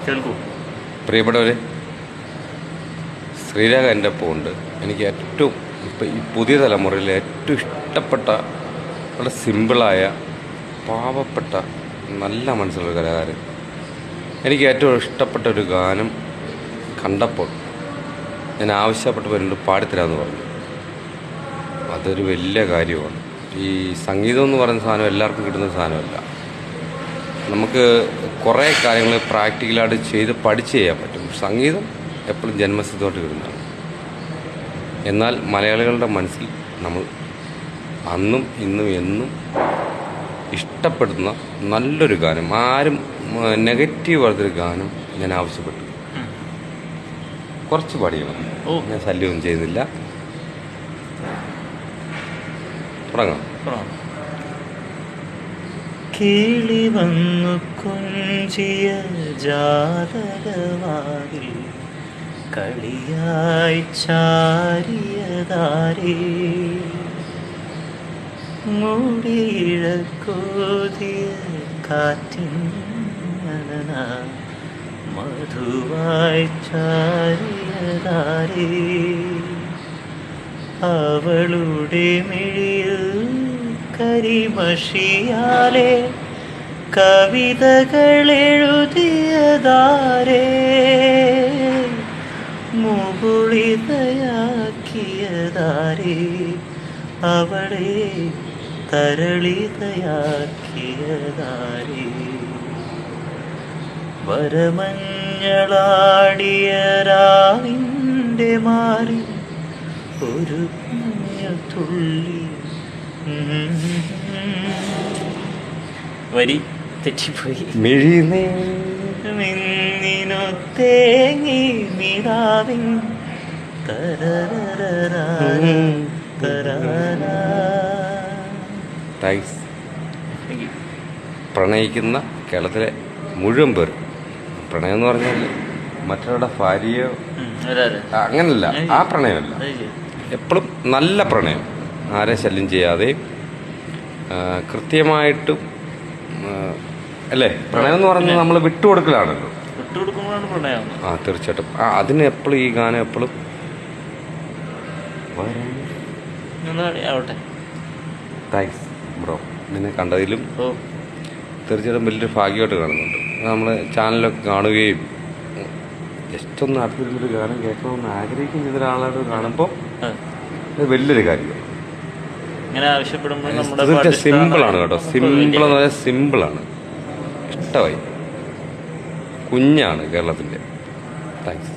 കേൾക്കൂ. പ്രിയപ്പെട്ടവരെ, ശ്രീരാഗ എൻ്റെ ഒപ്പം ഉണ്ട്. എനിക്ക് ഏറ്റവും ഇപ്പം ഈ പുതിയ തലമുറയിലെ ഏറ്റവും ഇഷ്ടപ്പെട്ട വളരെ സിമ്പിളായ പാവപ്പെട്ട നല്ല മനസ്സിലുള്ള കലാകാരൻ. എനിക്ക് ഏറ്റവും ഇഷ്ടപ്പെട്ട ഒരു ഗാനം കണ്ടപ്പോൾ ഞാൻ ആവശ്യപ്പെട്ടപ്പോൾ എന്നോട് പാടിത്തരാമെന്ന് പറഞ്ഞു. അതൊരു വലിയ കാര്യമാണ്. ഈ സംഗീതം എന്ന് പറയുന്ന സാധനം എല്ലാവർക്കും കിട്ടുന്ന സാധനമല്ല. നമുക്ക് കുറേ കാര്യങ്ങൾ പ്രാക്ടിക്കലായിട്ട് ചെയ്ത് പഠിച്ച് ചെയ്യാൻ പറ്റും. സംഗീതം എപ്പോഴും ജന്മസിദ്ധമായിട്ട് കിട്ടുന്നതാണ്. എന്നാൽ മലയാളികളുടെ മനസ്സിൽ നമ്മൾ അന്നും ഇന്നും എന്നും ഇഷ്ടപ്പെടുന്ന നല്ലൊരു ഗാനം, ആരും നെഗറ്റീവ് പറഞ്ഞൊരു ഗാനം ഞാൻ ആവശ്യപ്പെട്ടു. കുറച്ച് പാടിയാണ്, ഞാൻ ശല്യമൊന്നും ചെയ്യുന്നില്ല. തുടങ്ങാം. കിളി വന്നു കൊഞ്ചിയ ജാതകവാതിൽ കളിയായി ചാരിയതാരേ, മൂടിയിഴക്കോതിയ കാറ്റിൻ നനന മധുവായി ചാരിയതാരേ, അവളുടെ മിഴിയിൽ കരിമഷിയാലെ കവിതകളെഴുതിയതാരേ, മുകുളിതയാക്കിയതാരേ, അവളെ തരളിതയാക്കിയതാരേ, വരമഞ്ഞളാടിയ രാവിൻ്റെ മാറി ഒരു തുള്ളി. വരി തെറ്റിപ്പോയി. മിന്നിനു തേങ്ങി നിലാവിൻ പ്രണയിക്കുന്ന കേരളത്തിലെ മുഴുവൻ പേർ, പ്രണയം എന്ന് പറഞ്ഞാൽ മറ്റൊരാളുടെ ഭാര്യയോ അങ്ങനല്ല, ആ പ്രണയമല്ല. എപ്പോഴും നല്ല പ്രണയം, ആരെ ശല്യം ചെയ്യാതെ കൃത്യമായിട്ടും, അല്ലേ? പ്രണയം എന്ന് പറയുന്നത് നമ്മൾ വിട്ടുകൊടുക്കലാണല്ലോ. ആ, തീർച്ചയായിട്ടും. അതിന് എപ്പോഴും ഈ ഗാനം എപ്പോഴും താങ്ക്സ് ബ്രോ. നിന്നെ കണ്ടതിലും തീർച്ചയായിട്ടും വലിയൊരു ഭാഗ്യമായിട്ട് കാണുന്നുണ്ട്. നമ്മൾ ചാനലൊക്കെ കാണുകയും ജസ്റ്റ് ഒന്ന് അടുത്തിരുന്നൊരു ഗാനം കേൾക്കണമെന്ന് ആഗ്രഹിക്കുകയും ചെയ്ത ഒരാളായിട്ട് കാണുമ്പോൾ അത് വലിയൊരു കാര്യമാണ്. സിമ്പിളാണ് കേട്ടോ, സിമ്പിൾ എന്ന് പറഞ്ഞാൽ സിമ്പിളാണ്, ഇഷ്ടമായി. കുഞ്ഞാണ് കേരളത്തിൻ്റെ. താങ്ക്സ്.